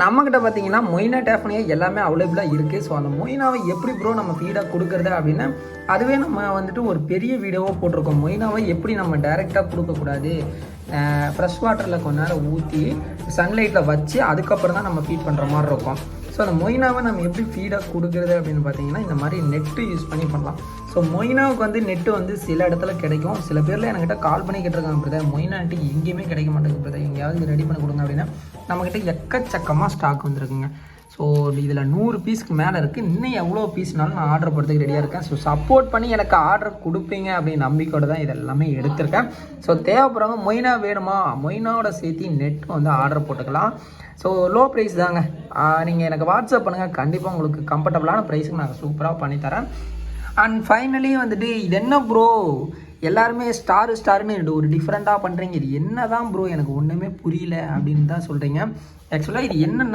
நம்மக்கிட்ட பார்த்தீங்கன்னா மொய்னா டேஃபனியா எல்லாமே அவைலபிளாக இருக்குது. ஸோ அந்த மொய்னாவை எப்படி ப்ரோ நம்ம ஃபீடாக கொடுக்குறது அப்படின்னு அதுவே நம்ம வந்துட்டு ஒரு பெரிய வீடியோவாக போட்டிருக்கோம். மொய்னாவை எப்படி நம்ம டைரெக்டாக கொடுக்கக்கூடாது, ஃப்ரெஷ் வாட்டரில் கொஞ்ச நேரம் ஊற்றி சன்லைட்டில் வச்சு அதுக்கப்புறம் தான் நம்ம ஃபீட் பண்ணுற மாதிரி இருக்கும். ஸோ அந்த மொய்னாவை நம்ம எப்படி ஃபீடாக கொடுக்குறது அப்படின்னு பார்த்தீங்கன்னா இந்த மாதிரி நெட்டு யூஸ் பண்ணி பண்ணலாம். ஸோ மொய்னாவுக்கு வந்து நெட்டு வந்து சில இடத்துல கிடைக்கும். சில பேரில் என்கிட்ட கால் பண்ணி கேட்டிருக்காங்க, பிரதர் மொய்னா நெட்டு எங்கேயுமே கிடைக்க மாட்டேங்குது பிரதர், எங்கேயாவது ரெடி பண்ணி கொடுங்க அப்படின்னா நம்மக்கிட்ட எக்கச்சக்கமாக ஸ்டாக் வந்துருக்குங்க. ஸோ இதில் 100 பீஸ்க்கு மேலே இருக்குது. இன்னும் எவ்வளோ பீஸ்னாலும் நான் ஆர்டர் போடுறதுக்கு ரெடியாக இருக்கேன். ஸோ சப்போர்ட் பண்ணி எனக்கு ஆர்டர் கொடுப்பீங்க அப்படின்னு நம்பிக்கையோடு தான் இதெல்லாமே எடுத்திருக்கேன். ஸோ தேவைப்படுறவங்க மொய்னா வேணுமா, மொய்னாவோட சேர்த்து நெட் வந்து ஆர்டர் போட்டுக்கலாம். ஸோ லோ ப்ரைஸ் தாங்க. நீங்கள் எனக்கு வாட்ஸ்அப் பண்ணுங்கள், கண்டிப்பாக உங்களுக்கு கம்ஃபர்டபுளான ப்ரைஸுக்கு நான் சூப்பராக பண்ணித்தரேன். அண்ட் ஃபைனலி வந்துட்டு இது என்ன ப்ரோ எல்லாருமே ஸ்டாருன்னு ஒரு டிஃப்ரெண்ட்டாக பண்ணுறீங்க, இது என்ன தான் ப்ரோ எனக்கு ஒன்றுமே புரியல அப்படின்னு தான் சொல்கிறீங்க. ஆக்சுவலாக இது என்னென்ன